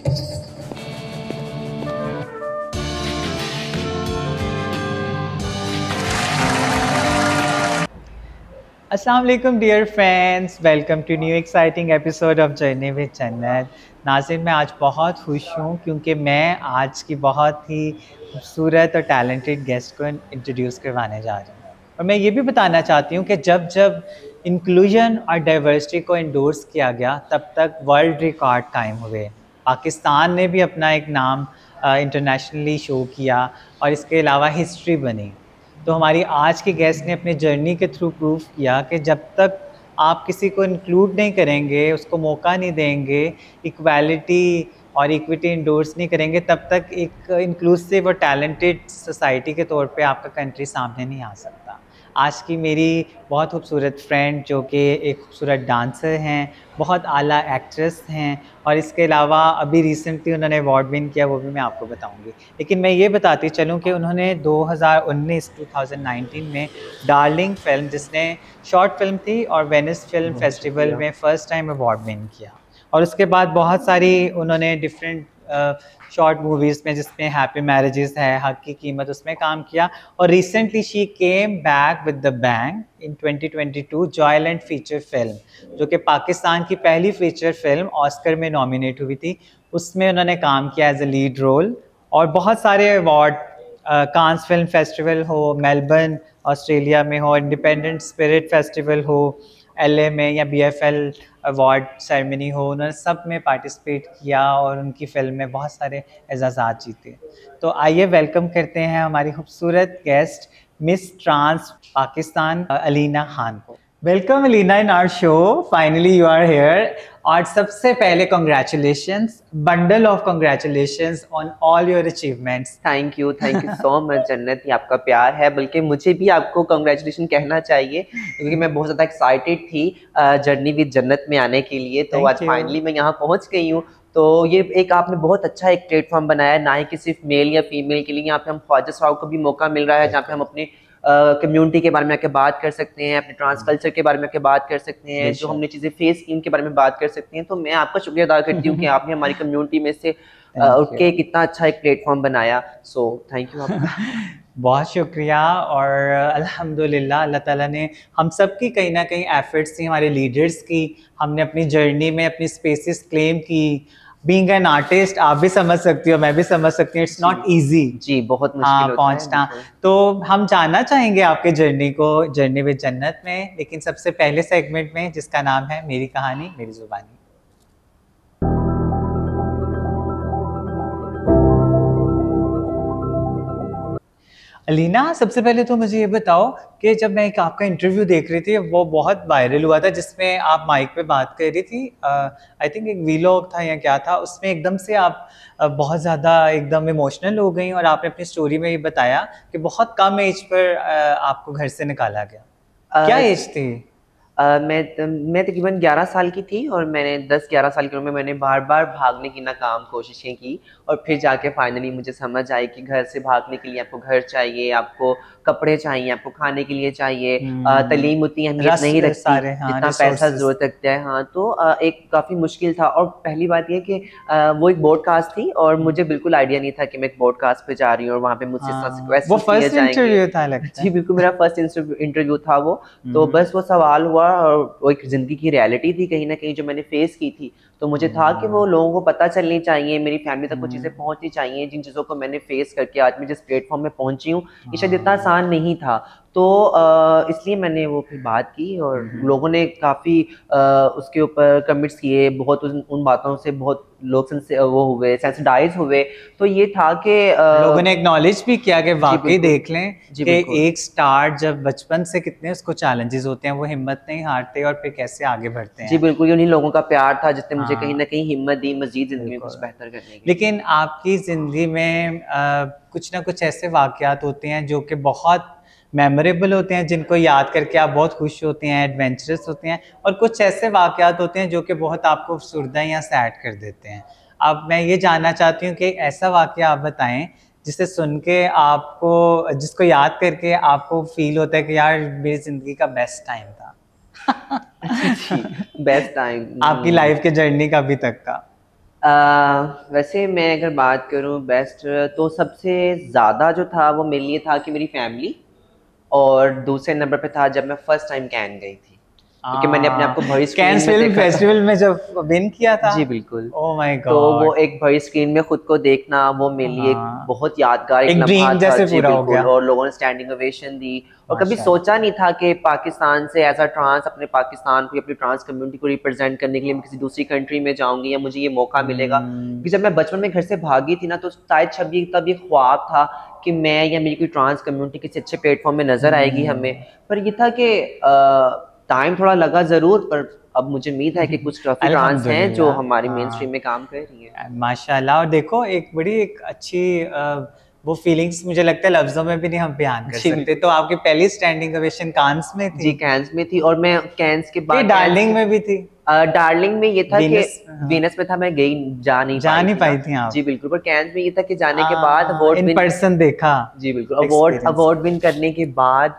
अस्सलाम वालेकुम dear friends, welcome to new exciting episode of journey with Jannat. नाज़रीन, मैं आज बहुत खुश हूँ क्योंकि मैं आज की बहुत ही खूबसूरत और टैलेंटेड गेस्ट को इंट्रोड्यूस करवाने जा रही हूँ। और मैं ये भी बताना चाहती हूँ कि जब जब इंक्लूजन और डाइवर्सिटी को इंडोर्स किया गया तब तक वर्ल्ड रिकॉर्ड कायम हुए। पाकिस्तान ने भी अपना एक नाम इंटरनेशनली शो किया और इसके अलावा हिस्ट्री बनी। तो हमारी आज के गेस्ट ने अपने जर्नी के थ्रू प्रूफ किया कि जब तक आप किसी को इंक्लूड नहीं करेंगे, उसको मौका नहीं देंगे, इक्वालिटी और इक्विटी इंडोर्स नहीं करेंगे, तब तक एक इंक्लूसिव और टैलेंटेड सोसाइटी के तौर पे आपका कंट्री सामने नहीं आ सकता। आज की मेरी बहुत खूबसूरत फ्रेंड जो कि एक खूबसूरत डांसर हैं, बहुत आला एक्ट्रेस हैं और इसके अलावा अभी रिसेंटली उन्होंने अवार्ड विन किया, वो भी मैं आपको बताऊंगी। लेकिन मैं ये बताती चलूँ कि उन्होंने 2019 में डार्लिंग फिल्म, जिसने शॉर्ट फिल्म थी, और वेनिस फिल्म फेस्टिवल में फ़र्स्ट टाइम अवार्ड विन किया। और उसके बाद बहुत सारी उन्होंने डिफरेंट शॉर्ट मूवीज़ में, जिसमें हैप्पी मैरिजेस है, हक की कीमत, उसमें काम किया। और recently she came back with the bang in 2022 Joyland feature film, जो कि पाकिस्तान की पहली फीचर फिल्म ऑस्कर में नॉमिनेट हुई थी। उसमें उन्होंने काम किया एज ए लीड रोल। और बहुत सारे अवार्ड, कांस फिल्म फेस्टिवल हो, मेलबर्न ऑस्ट्रेलिया में हो, इंडिपेंडेंट स्पिरिट फेस्टिवल हो LA में, या BFL अवार्ड सेरेमनी हो, उन्होंने सब में पार्टिसिपेट किया और उनकी फिल्म में बहुत सारे एजाज़ात जीते। तो आइए वेलकम करते हैं हमारी खूबसूरत guest Miss trans Pakistan Alina Khan को। Welcome Alina in our show, finally you are here. और सबसे पहले congratulations, bundle of congratulations on all your achievements. Thank you so much Jannat, ये आपका प्यार है। बल्कि मुझे भी आपको कॉन्ग्रेचुलेशन कहना चाहिए क्योंकि मैं बहुत ज़्यादा एक्साइटेड थी जर्नी विद जन्नत में आने के लिए। तो आज फाइनली मैं यहाँ पहुँच गई हूँ। तो ये एक आपने बहुत अच्छा एक प्लेटफॉर्म बनाया है, ना ही कि सिर्फ मेल या फीमेल के लिए। यहाँ पे हम ख्वाजा साहब को भी मौका मिल रहा है जहाँ पे हम अपनी कम्युनिटी के बारे में आके बात कर सकते हैं, अपने ट्रांस कल्चर के बारे में आके बात कर सकते हैं, जो हमने चीज़ें फेस की उनके बारे में बात कर सकते हैं। तो मैं आपका शुक्रिया अदा करती हूँ कि आपने हमारी कम्युनिटी में से उठ के कितना अच्छा एक प्लेटफॉर्म बनाया। सो थैंक यू आपका। बहुत शुक्रिया। और अल्हम्दुलिल्लाह अल्लाह ताला ने हम सब की कहीं ना कहीं एफर्ट्स थी, हमारे लीडर्स की। हमने अपनी जर्नी में अपनी स्पेसेस क्लेम की। बीइंग एन आर्टिस्ट, आप भी समझ सकती हो, मैं भी समझ सकती हूँ, इट्स नॉट ईजी जी, बहुत मुश्किल होता पहुँचना। तो हम जानना चाहेंगे आपके जर्नी को, जर्नी विद जन्नत में, लेकिन सबसे पहले सेगमेंट में जिसका नाम है मेरी कहानी मेरी जुबानी। अलीना, सबसे पहले तो मुझे ये बताओ कि जब मैं एक आपका इंटरव्यू देख रही थी, वो बहुत वायरल हुआ था, जिसमें आप माइक पे बात कर रही थी, आई थिंक एक वीलॉग था या क्या था, उसमें एकदम से आप बहुत ज़्यादा एकदम इमोशनल हो गई और आपने अपनी स्टोरी में ये बताया कि बहुत कम एज पर आपको घर से निकाला गया। क्या एज थी? मैं तकरीबन 11 साल की थी और मैंने 10-11 साल की उम्र में मैंने बार बार भागने की नाकाम कोशिशें की। और फिर जाके फाइनली मुझे समझ आई कि घर से भागने के लिए आपको घर चाहिए, आपको कपड़े चाहिए, आपको खाने के लिए चाहिए, तालीम उतनी अहमियत नहीं रखती जितना पैसा ज़रूरत रखता है। हाँ, तो एक काफ़ी मुश्किल था। और पहली बात ये कि वो एक ब्रॉडकास्ट थी और मुझे बिल्कुल आइडिया नहीं था कि मैं एक ब्रॉडकास्ट पे जा रही हूँ और वहाँ पे मुझसे वो फर्स्ट इंटरव्यू था लगता है। जी बिल्कुल, मेरा फर्स्ट इंटरव्यू था वो। तो बस वो सवाल हुआ और वो एक ज़िंदगी की रियलिटी थी कहीं ना कहीं जो मैंने फेस की थी। तो मुझे था कि वो लोगों को पता चलनी चाहिए, मेरी फैमिली तक वो चीज़ें पहुंचनी चाहिए, जिन चीज़ों को मैंने फेस करके आज मैं जिस प्लेटफॉर्म में पहुंची हूँ, ये शायद इतना आसान नहीं था। तो इसलिए मैंने वो फिर बात की और लोगों ने काफ़ी उसके ऊपर कमेंट्स किए, बहुत उन बातों से बहुत लोग वो हुए, सेंसिटाइज हुए। तो ये था कि लोगों ने एक्नॉलेज भी किया कि वाकई देख लें कि एक स्टार जब बचपन से कितने उसको चैलेंजेस होते हैं, वो हिम्मत नहीं हारते और फिर कैसे आगे बढ़ते हैं। जी बिल्कुल, उन्हीं लोगों का प्यार था जिसने मुझे कहीं ना कहीं हिम्मत दी मजीद जिंदगी में कुछ बेहतर करने की। लेकिन आपकी ज़िंदगी में कुछ ना कुछ ऐसे वाक़यात होते हैं जो कि बहुत मेमोरेबल होते हैं, जिनको याद करके आप बहुत खुश होते हैं, एडवेंचरस होते हैं, और कुछ ऐसे वाक़यात होते हैं जो कि बहुत आपको अफसुर्दा या सैड कर देते हैं। अब मैं ये जानना चाहती हूँ कि ऐसा वाक़या आप बताएं जिसे सुन के आपको, जिसको याद करके आपको फील होता है कि यार मेरी ज़िंदगी का बेस्ट टाइम था। जी, बेस्ट टाइम आपकी लाइफ के जर्नी का अभी तक का। वैसे मैं अगर बात करूँ बेस्ट, तो सबसे ज़्यादा जो था वो मेरे लिए था कि मेरी फैमिली, और दूसरे नंबर पे था जब मैं फर्स्ट टाइम कैन गई थी, क्योंकि मैंने अपने आप को बड़ी स्क्रीन कैंस में फिल्म देखा था। फेस्टिवल में जब विन किया था। जी बिल्कुल। ओह माय तो वो गॉड। एक बड़ी स्क्रीन में खुद को देखना, वो मेरे लिए एक हाँ, बहुत यादगार एक एक लम्हा ड्रीम था। जैसे जी पूरा हो बिल्कुल, गया। और लोगों ने स्टैंडिंग ओवेशन दी, और कभी माशाल्लाह। सोचा नहीं था कि पाकिस्तान से एज अ ट्रांस अपने पाकिस्तान को, अपनी ट्रांस कम्युनिटी को रिप्रेजेंट करने के लिए मैं किसी दूसरी कंट्री में जाऊंगी या मुझे ये मौका मिलेगा। हम्म। क्योंकि जब मैं बचपन में घर से भागी थी ना, तो शायद छवि तब ये ख्वाब था कि मैं या मेरी कोई ट्रांस कम्युनिटी किसी अच्छे प्लेटफॉर्म में नजर आएगी हमें। पर ये था कि टाइम थोड़ा लगा जरूर, पर अब मुझे उम्मीद है कि कुछ काफी ट्रांस हैं जो अल्हम्दुलिल्लाह। हमारी मेन हाँ, स्ट्रीम में काम कर रही हैं। माशाल्लाह। और देखो एक बड़ी एक अच्छी वो फीलिंग्स मुझे लगता है लफ्जों में भी नहीं हम बयान कर जी सकते। बिल्कुल। तो आपकी पहली स्टैंडिंग ओवेशन कांस में जी थी कैंस में थी, और मैं कैंस के कि बाद डार्लिंग में भी थी? डार्लिंग में ये था कि वीनस, हाँ, वीनस में था, मैं गई जा नहीं जा पाई नहीं थी ना। पाई थी जी आप? बिल्कुल, पर कैंस में ये था कि जाने के बाद अवार्ड इन विन। पर्सन देखा, जी बिल्कुल, अवार्ड एक्सपीरियंस। अवार्ड विन करने के बाद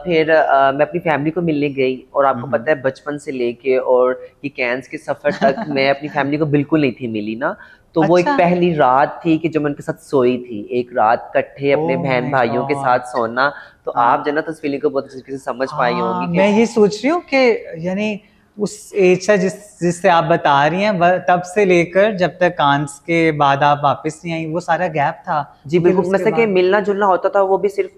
फिर मैं अपनी फैमिली को मिलने गई, और आपको पता है बचपन से लेके और ये कैंस के सफर तक मैं अपनी फैमिली को बिल्कुल नहीं थी मिली ना। तो वो एक अच्छा। पहली रात थी कि जो मैं उनके साथ सोई थी, एक रात इकट्ठे अपने ओह बहन माय भाइयों के साथ गॉड। सोना। तो आप हाँ, जन्नत उस फीलिंग को बहुत अच्छे तरीके से समझ पाई हाँ, होंगी कि मैं ये सोच रही हूँ कि यानी उस एज से जिससे आप बता रही हैं तब से लेकर जब तक कांस के बाद आप वापस नहीं आई, वो सारा गैप था। जी फिर बिल्कुल, उसके मतलब कि बाद मिलना जुलना होता था, वो भी सिर्फ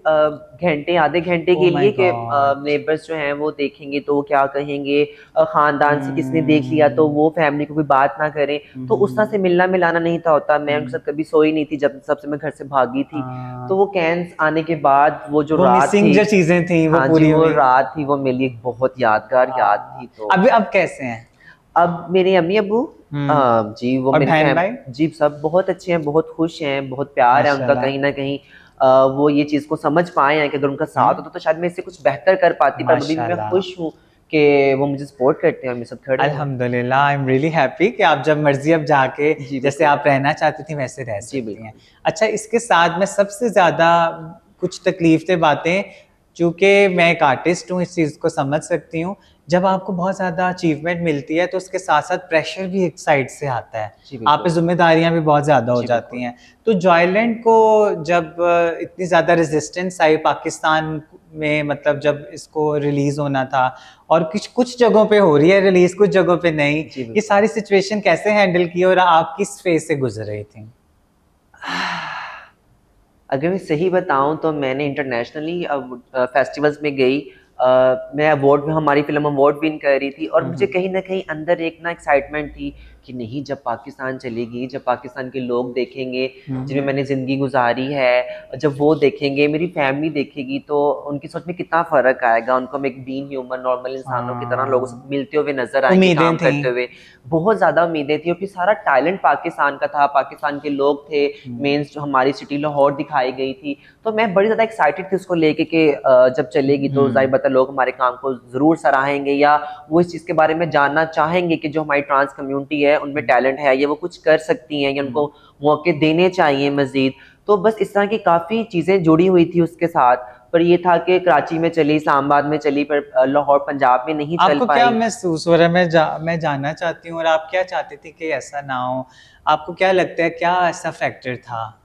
घंटे आधे घंटे ओह के माय लिए कि गॉड। नेबर्स जो हैं वो देखेंगे तो वो क्या कहेंगे, खानदान से किसने देख लिया तो हम्म। वो फैमिली को कोई बात ना करे। तो उस तरह से मिलना मिलाना नहीं था होता, मैं उनके हम्म। साथ कभी सोई नहीं थी जब सबसे मैं घर से भागी थी। तो हाँ, वो कैंस आने के बाद वो जो वो रात मिसिंग थी, जो चीजें थी वो हाँ जी, पूरी वो हुई। रात थी, वो मेरे लिए एक बहुत यादगार याद थी। तो अभी अब कैसे हैं? अब मेरे अम्मी अबू, हम्म। जी वो और मेरी बहन फैम भाई? जी सब बहुत अच्छे हैं, बहुत खुश हैं, बहुत प्यार है उनका माशाल्लाह। कहीं ना कहीं। वो ये चीज़ को समझ पाए हैं कि अगर उनका साथ होता तो शायद मैं इससे कुछ बेहतर कर पाती, पर अभी भी मैं माशाल्लाह। खुश हूँ कि वो मुझे सपोर्ट करते हैं और मेरे साथ खड़े हैं। अल्हम्दुलिल्लाह, आई एम रियली हैप्पी कि आप जब मर्जी अब जाके जी जैसे बिल्कुल। आप रहना चाहती थी वैसे रह जी सकती हैं। बिल्कुल। अच्छा, इसके साथ में सबसे ज़्यादा कुछ तकलीफ दे बातें, चूँकि मैं एक आर्टिस्ट हूँ इस चीज़ को समझ सकती हूँ। जब आपको बहुत ज़्यादा अचीवमेंट मिलती है तो उसके साथ-साथ प्रेशर भी एक साइड से आता है। जी आप पे बिल्कुल। ज़िम्मेदारियाँ भी बहुत ज़्यादा हो जी जाती बिल्कुल। हैं। तो जॉयलैंड को जब इतनी ज़्यादा रेजिस्टेंस आई पाकिस्तान में, मतलब जब इसको रिलीज़ होना था और कुछ कुछ जगहों पे हो रही है रिलीज़, कुछ जगहों पे नहीं। जी ये बिल्कुल। सारी सिचुएशन कैसे हैंडल की और आप किस फेज़ से गुज़र रही थी? अगर मैं सही बताऊँ तो मैंने इंटरनेशनली फेस्टिवल्स में गई, मैं अवार्ड में, हमारी फ़िल्म अवार्ड विन कर रही थी, और हुँ, मुझे हुँ। कहीं न कहीं अंदर एक ना एक्साइटमेंट थी कि नहीं, जब पाकिस्तान चलेगी, जब पाकिस्तान के लोग देखेंगे, हुँ, जिनमें हुँ। मैंने ज़िंदगी गुज़ारी है, जब वो देखेंगे, मेरी फैमिली देखेगी, तो उनकी सोच में कितना फ़र्क आएगा। उनको हम एक बीइंग ह्यूमन नॉर्मल इंसानों की तरह लोगों से हाँ, मिलते हुए नज़र आएँगे, उम्मीदें काम थी। करते हुए। बहुत ज़्यादा उम्मीदें थी, और फिर सारा टैलेंट पाकिस्तान का था, पाकिस्तान के लोग थे, हुँ, मेंस जो हमारी सिटी लाहौर दिखाई गई थी। तो मैं बड़ी ज़्यादा एक्साइटेड थी उसको लेके कि जब चलेगी तो ज़ाहिर हुँ, बात है लोग हमारे काम को ज़रूर सराहेंगे, या वो इस चीज़ के बारे में जानना चाहेंगे कि जो हमारी ट्रांस कम्युनिटी है उनमें हुँ, टैलेंट है, ये वो कुछ कर सकती हैं, या हुँ। उनको मौके देने चाहिए मज़ीद। तो बस इस तरह की काफ़ी चीज़ें जुड़ी हुई थी उसके साथ। पर ये था कि कराची में चली, इस्लामाबाद में चली, पर लाहौर पंजाब में नहीं चल आपको क्या पाई। महसूस हो रहा है? मैं जानना चाहती हूँ और आप क्या चाहती थी कि ऐसा ना हो? आपको क्या लगता है क्या ऐसा फैक्टर था?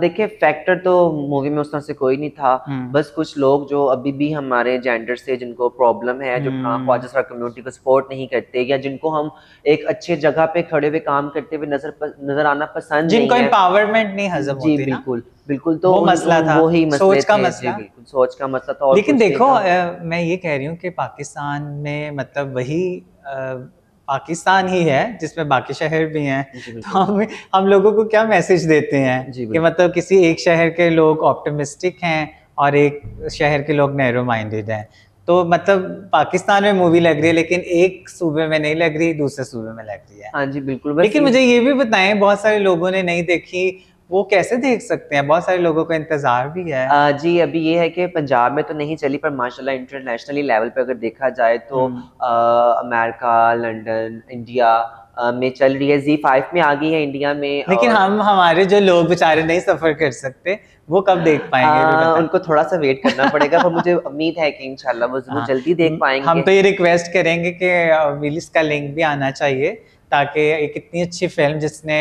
देखिए, फैक्टर तो मूवी में उस तरह से कोई नहीं था। हुँ, बस कुछ लोग जो अभी भी हमारे जेंडर से जिनको प्रॉब्लम है, जो हुँ। ख्वाजा सरा कम्युनिटी को सपोर्ट नहीं करते, या जिनको हम एक अच्छे जगह पे खड़े हुए काम करते हुए नज़र आना पसंद जिनको नहीं है। एम्पावरमेंट नहीं हज़म जी होती ना, बिल्कुल, बिल्कुल, तो वो उन मसला उन था, वो ही मसले सोच का थे। जी मसला। बिल्कुल, सोच का मसला था, और लेकिन कुछ नहीं देखो था। मैं ये कह रही हूँ कि पाकिस्तान में मतलब वही पाकिस्तान ही है जिसमें बाकी शहर भी हैं। जी तो बिल्कुल। हम लोगों को क्या मैसेज देते हैं जी कि बिल्कुल। मतलब किसी एक शहर के लोग ऑप्टिमिस्टिक हैं और एक शहर के लोग नैरो माइंडेड हैं। तो मतलब पाकिस्तान में मूवी लग रही है लेकिन एक सूबे में नहीं लग रही, दूसरे सूबे में लग रही है। हाँ जी, बिल्कुल, बस लेकिन ये। मुझे ये भी बताएँ, बहुत सारे लोगों ने नहीं देखी, वो कैसे देख सकते हैं? बहुत सारे लोगों को इंतज़ार भी है। जी, अभी ये है कि पंजाब में तो नहीं चली, पर माशाल्लाह इंटरनेशनली लेवल पे अगर देखा जाए तो हुँ। अमेरिका, लंदन, इंडिया में चल रही है। ज़ी5 में आ गई है इंडिया में, लेकिन और हम हमारे जो लोग बेचारे नहीं सफ़र कर सकते, वो कब देख पाएँगे, ये भी बताएँ? उनको थोड़ा-सा वेट करना पड़ेगा, पर मुझे उम्मीद है कि इंशाल्लाह वो ज़रूर हाँ, जल्दी देख हम पाएँगे। तो ये रिक्वेस्ट करेंगे कि विल इसका लिंक भी आना चाहिए ताकि एक इतनी अच्छी फिल्म जिसने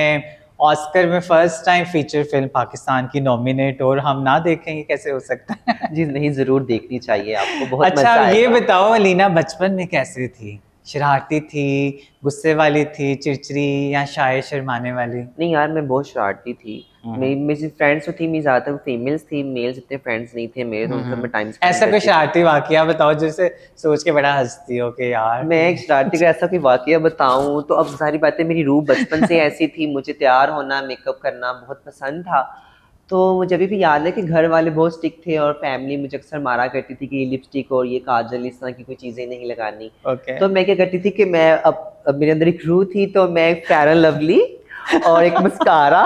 ऑस्कर में first time feature film Pakistan की नॉमिनेट और हम ना देखें, ये कैसे हो सकता है? जी नहीं, जरूर देखनी चाहिए आपको, बहुत अच्छा मजा ये आएगा। बताओ अलीना बचपन में कैसी थी? शरारती थी, गुस्से वाली थी, चिड़चिड़ी या शाय शर्माने वाली? नहीं यार, मैं बहुत शरारती थी। मेरी फ्रेंड्स जो थी, मेरी ज़्यादातर फीमेल्स थी, मेल्स इतने फ्रेंड्स नहीं थे मेरे, तो उनके साथ मैं टाइम स्पेंड ऐसा कोई करती थी। शरारती वाकया बताओ जिसे सोच के बड़ा हंसती हो कि यार। मैं एक शरारती का ऐसा कोई वाकया बताऊं तो अब सारी बातें, मेरी रूह बचपन से ऐसी थी, मुझे तैयार होना, मेकअप करना बहुत पसंद था। तो मुझे अभी भी याद है कि घर वाले बहुत स्ट्रिक्ट थे और फैमिली मुझे अक्सर मारा करती थी कि ये लिपस्टिक और ये काजल इस तरह की कोई चीज़ें नहीं लगानी। ओके। तो मैं क्या करती थी कि मैं अब मेरे अंदर एक रूह थी, तो मैं एक फेयर एंड लवली और एक मस्कारा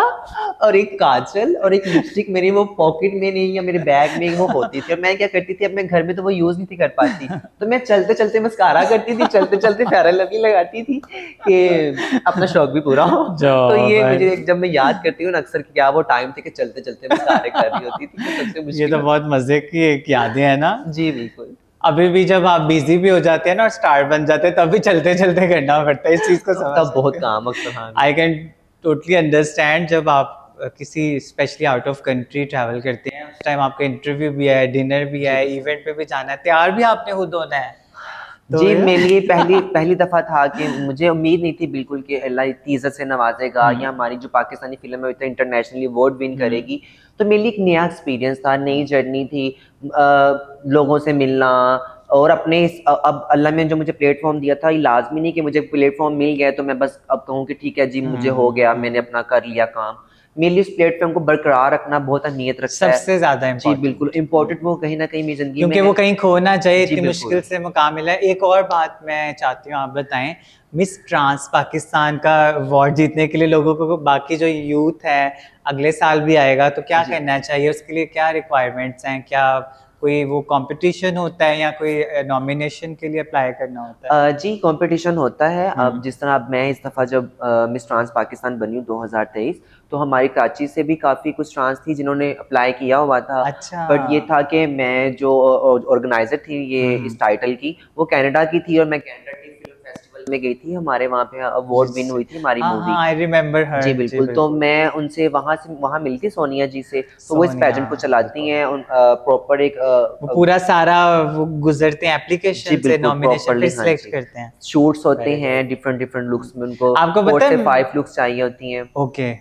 और एक काजल और एक लिपस्टिक मेरी वो पॉकेट में नहीं या मेरे बैग में वो होती थी। और मैं क्या करती थी, अब मैं घर में तो वो यूज नहीं थी कर पाती, तो मैं चलते चलते मस्कारा करती थी, चलते चलते फेयर एंड लवली लगाती थी कि अपना शौक भी पूरा हो। तो ये मुझे जब मैं याद करती हूँ ना अक्सर कि क्या वो टाइम थे कि चलते चलते मस्कारे कर रही होती थी, तो सबसे ये मुश्किल तो बहुत मजे की एक यादें है ना। जी बिल्कुल। अभी भी जब आप बिजी भी हो जाते हैं ना और स्टार बन जाते हैं तब भी चलते चलते करना पड़ता है, इस चीज को समझ तब बहुत सकते काम अक्सर। हाँ आई कैन टोटली अंडरस्टैंड। जब आप किसी specially out of country travel करते हैं, उस टाइम आपका इंटरव्यू भी है, डिनर भी है, इवेंट पे भी जाना है, तैयार भी आपने खुद होना है। तो जी, मेरे लिए पहली दफ़ा था कि मुझे उम्मीद नहीं थी बिल्कुल कि अल्लाह इतनी इज़्ज़त से नवाज़ेगा या हमारी जो पाकिस्तानी फ़िल्म है इतना इंटरनेशनली अवार्ड विन करेगी। तो मेरे लिए एक नया एक्सपीरियंस था, नई जर्नी थी, लोगों से मिलना और अपने अब अल्लाह ने जो मुझे प्लेटफ़ॉर्म दिया था, ये लाज़मी नहीं कि मुझे प्लेटफ़ॉर्म मिल गया तो मैं बस अब कहूँ कि ठीक है जी, मुझे हो गया, मैंने अपना कर लिया काम। मेरे लिए इस प्लेटफ़ॉर्म को बरकरार रखना बहुत अहमियत रखता है। सबसे ज्यादा जी, बिल्कुल इम्पोर्टेंट, इम्पोर्टेंट वो कहीं न कहीं मेरी ज़िंदगी में क्योंकि है। वो कहीं खो ना जाए, जी, इतनी मुश्किल बिल्कुल। से मौका मिला है। एक और बात मैं चाहती हूँ आप बताएं, मिस ट्रांस पाकिस्तान का अवार्ड जीतने के लिए लोगों को, बाकी जो यूथ है अगले साल भी आएगा, तो क्या जी। करना चाहिए? उसके लिए क्या रिक्वायरमेंट्स हैं? क्या कोई वो कंपटीशन होता है या कोई नॉमिनेशन के लिए अप्लाई करना होता है? जी, कॉम्पिटिशन होता है। अब जिस तरह अब मैं इस दफ़ा जब मिस ट्रांस पाकिस्तान बनी हूँ 2023, तो हमारी कराची से भी काफ़ी कुछ ट्रांस थी जिन्होंने अप्लाई किया हुआ था। अच्छा। बट ये था कि मैं जो ऑर्गेनाइज़र थी ये इस टाइटल की, वो कनाडा की थी और मैं कनाडा के फ़िल्म फेस्टिवल में गई थी। हमारे वहाँ पे अवार्ड विन हुई थी हमारी हाँ हाँ, मूवी। आई रिमेम्बर हर। जी, जी बिल्कुल। तो बिल्कुल। मैं उनसे वहाँ मिली थी सोनिया जी से, तो वो इस सोनिया, पेजेंट को चलाती हैं। प्रॉपर एक वो पूरा सारा वो गुजरते हैं जी, एप्लीकेशन से, बिल्कुल नॉमिनेशन फिर प्रॉपर्ली। हाँ सिलेक्ट जी। करते हैं। शूट्स होते वेरी हैं गुड। डिफरेंट डिफरेंट लुक्स में, उनको आपको 4 पता से है 5 लुक्स चाहिए होती हैं। ओके,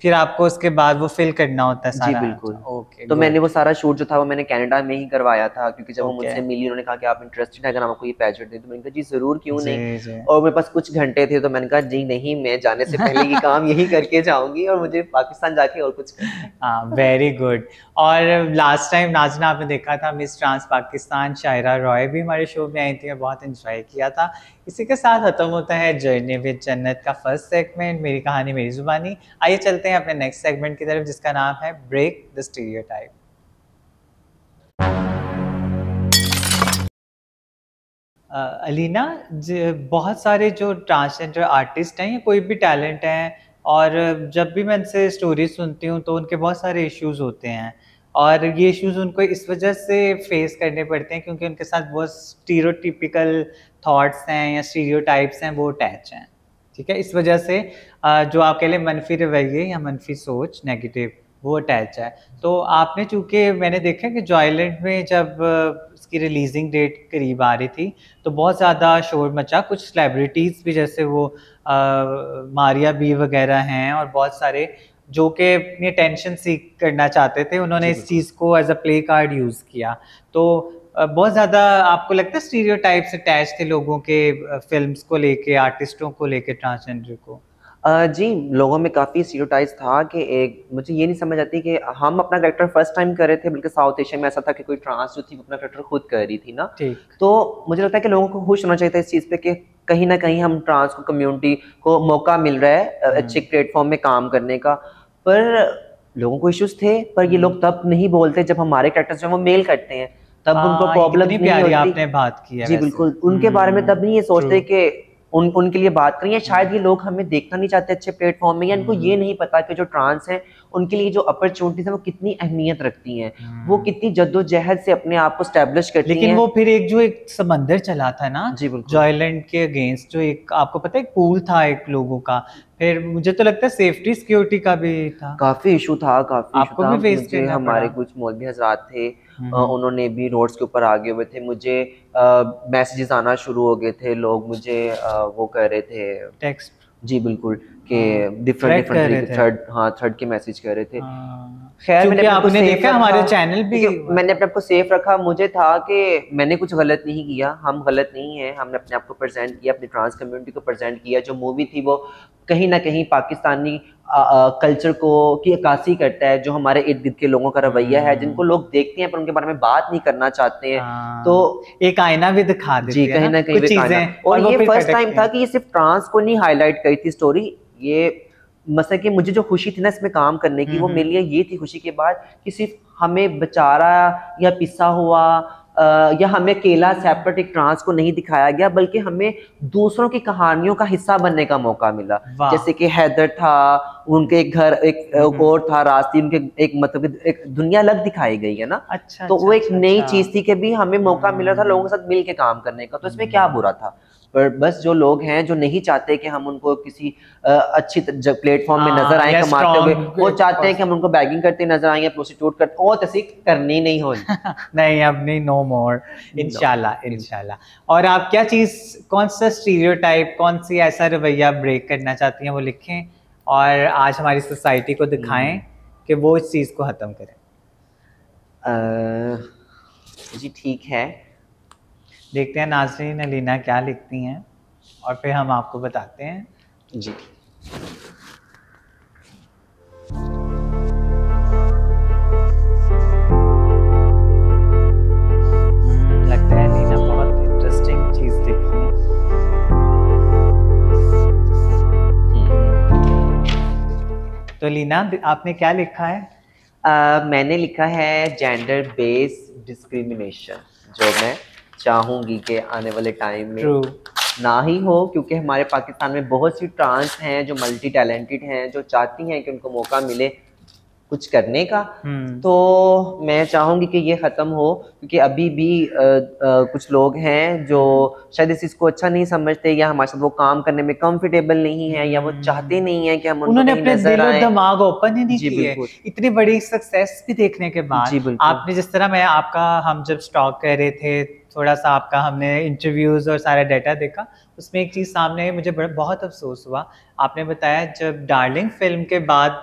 फिर आपको उसके बाद वो फिल करना होता है जी, सारा? बिल्कुल। ओके तो मैंने गुड। वो सारा शूट जो था वो मैंने कनाडा में ही करवाया था, क्योंकि जब वो ओके। मुझसे मिली उन्होंने कहा कि आप इंटरेस्टेड हैं अगर हम आपको ये पैकेट दें, तो मैंने कहा जी ज़रूर, क्यों जी नहीं। जी। और मेरे पास कुछ घंटे थे तो मैंने कहा जी नहीं, मैं जाने से पहले ये काम यही करके जाऊँगी और मुझे पाकिस्तान जाके और कुछ करना है। हाँ वेरी गुड। और लास्ट टाइम नाज़िना आपने देखा था मिस ट्रांस पाकिस्तान, शायरा रॉय भी हमारे शो में आई थी और बहुत एंजॉय किया था। इसी के साथ खत्म होता है जर्नी विद जन्नत का फर्स्ट सेगमेंट, मेरी कहानी मेरी जुबानी। आइए चलते हैं अपने नेक्स्ट सेगमेंट की तरफ जिसका नाम है ब्रेक द स्टीरियोटाइप। अलीना, बहुत सारे जो ट्रांसजेंडर आर्टिस्ट हैं या कोई भी टैलेंट हैं, और जब भी मैं उनसे स्टोरी सुनती हूँ तो उनके बहुत सारे इश्यूज होते हैं, और ये इश्यूज उनको इस वजह से फेस करने पड़ते हैं क्योंकि उनके साथ बहुत स्टीरियोटिपिकल थॉट्स हैं या स्टीरियोटाइप्स हैं वो अटैच हैं। ठीक है, इस वजह से जो आप कह लें मनफी रवैये या मनफी सोच, नेगेटिव, वो अटैच है। तो आपने, चूंकि मैंने देखा कि जॉयलैंड में जब उसकी रिलीजिंग डेट करीब आ रही थी तो बहुत ज़्यादा शोर मचा, कुछ सेलिब्रिटीज़ भी जैसे वो मारिया बी वगैरह हैं और बहुत सारे जो कि अपनी अटेंशन सीख करना चाहते थे, उन्होंने जी, इस बिल्कुल। चीज़ को as a play card use किया। तो बहुत ज़्यादा आपको लगता है स्टीरियोटाइप्स अटैच थे लोगों के फिल्म्स को लेके, आर्टिस्टों को लेके, ट्रांसजेंडर को? जी, लोगों में काफ़ी स्टीरियोटाइप्स था कि एक मुझे ये नहीं समझ आती कि हम अपना कैरेक्टर फर्स्ट टाइम कर रहे थे, बल्कि साउथ एशिया में ऐसा था कि कोई ट्रांस जो थी वो अपना कैरेक्टर खुद कर रही थी ना। ठीक। तो मुझे लगता है कि लोगों को खुश होना चाहिए था इस चीज़ पे कि कहीं न कहीं हम ट्रांस को कम्युनिटी को मौका मिल रहा है अच्छे प्लेटफ़ॉर्म में काम करने का। पर लोगों को इश्यूज़ थे, पर ये लोग तब नहीं बोलते जब हमारे कैरेक्टर्स जो हैं वो मेल करते हैं, तब उनको हाँ, ये कितनी प्रॉब्लम्स नहीं प्यारी होती। आपने बात की है जी, वैसे। बिल्कुल। उनके बारे में तब नहीं ये ट्रू। सोचते कि उनके लिए बात करें, या शायद ये लोग हमें देखना नहीं चाहते अच्छे प्लेटफॉर्म में, या इनको ये नहीं पता कि जो ट्रांस हैं उनके लिए जो अपॉर्चुनिटीज है वो कितनी अहमियत रखती हैं, वो कितनी जद्दोजहद से अपने आप को स्टैब्लिश करती हैं। लेकिन वो फिर एक जो एक समंदर चला था ना जी बिल्कुल, जॉयलैंड के अगेंस्ट, जो एक आपको पता है एक पूल था एक लोगों का, फिर मुझे तो लगता है सेफ्टी सिक्योरिटी का भी था, काफी इशू था, काफी इशू आपको था। भी फेस मुझे करना हमारे पड़ा। कुछ मौलवी हजरात थे, उन्होंने भी रोड्स के ऊपर आगे हुए थे, मुझे मैसेजेस आना शुरू हो गए थे, लोग मुझे वो कह रहे थे, टेक्स्ट, जी बिल्कुल, कि डिफरेंट थ्रेट कर रहे डिफरेंट थे। थर्ड, हाँ थर्ड के मैसेज कर रहे थे। हाँ, खैर मैंने क्योंकि अपने आप को आपने सेफ देखा रखा, हमारे चैनल भी क्योंकि हुआ मैंने था। अपने आप को सेफ रखा। मुझे था कि मैंने कुछ गलत नहीं किया, हम गलत नहीं हैं, हमने अपने आप को प्रेजेंट किया, अपनी ट्रांस कम्युनिटी को प्रेजेंट किया। जो मूवी थी वो कहीं ना कहीं पाकिस्तानी कल्चर को की अक्कासी करता है, जो हमारे इर्द गिर्द के लोगों का रवैया है, जिनको लोग देखते हैं पर उनके बारे में बात नहीं करना चाहते हैं। तो एक आईना भी दिखा जी देती है कहीं ना ना कहीं कुछ चीजें, और वो ये फिर फर्स्ट टाइम खटकती था हैं। कि ये सिर्फ ट्रांस को नहीं हाईलाइट करी थी स्टोरी। ये मसला कि मुझे जो खुशी थी ना इसमें काम करने की, वो मेरे लिए ये थी खुशी के बाद कि सिर्फ हमें बेचारा या पिसा हुआ या हमें अकेला सेपरेट एक ट्रांस को नहीं दिखाया गया, बल्कि हमें दूसरों की कहानियों का हिस्सा बनने का मौका मिला। जैसे कि हैदर था, उनके एक घर एक और था, रास्ते उनके एक मतलब एक दुनिया अलग दिखाई गई है ना। अच्छा, तो वो अच्छा, एक अच्छा, नई अच्छा। चीज थी कि भी हमें मौका मिला था लोगों के साथ मिल के काम करने का, तो इसमें क्या बुरा था। पर बस जो लोग हैं जो नहीं चाहते कि हम उनको किसी अच्छी प्लेटफॉर्म में नजर आए या कमाते हुए, वो चाहते हैं कि हम उनको बैगिंग करते नजर आए या प्रोस्टिट्यूट करते, वो तसी करनी नहीं हो नहीं, अब नहीं, नो मोर, इंशाल्लाह इंशाल्लाह। और आप क्या चीज, कौन सा स्टीरियोटाइप, कौन सी ऐसा रवैया ब्रेक करना चाहती हैं वो लिखें, और आज हमारी सोसाइटी को दिखाएं कि वो इस चीज को खत्म करें। जी ठीक है, देखते हैं नाज़रीन अलीना क्या लिखती हैं और फिर हम आपको बताते हैं। जी लगता है अलीना बहुत इंटरेस्टिंग चीज लिखी है। तो अलीना आपने क्या लिखा है? मैंने लिखा है जेंडर बेस्ड डिस्क्रिमिनेशन, जो मैं चाहूंगी कि आने वाले टाइम में ना ही हो, क्योंकि हमारे पाकिस्तान में बहुत सी ट्रांस हैं जो मल्टी टैलेंटेड हैं, जो चाहती हैं कि उनको मौका मिले कुछ करने का। तो मैं चाहूंगी कि ये ख़त्म हो, क्योंकि अभी भी कुछ लोग हैं जो शायद इस चीज़ को अच्छा नहीं समझते, या हमारे साथ वो काम करने में कंफर्टेबल नहीं है, या वो चाहते नहीं है कि हम उन्होंने अपने दिल और दिमाग ओपन ही नहीं किए इतनी बड़ी सक्सेस भी देखने के बाद। आपने जिस तरह, मैं आपका, हम जब स्टॉक कर रहे थे थोड़ा सा आपका, हमने इंटरव्यूज और सारा डाटा देखा, उसमें एक चीज़ सामने आई, मुझे बहुत अफसोस हुआ। आपने बताया जब डार्लिंग फिल्म के बाद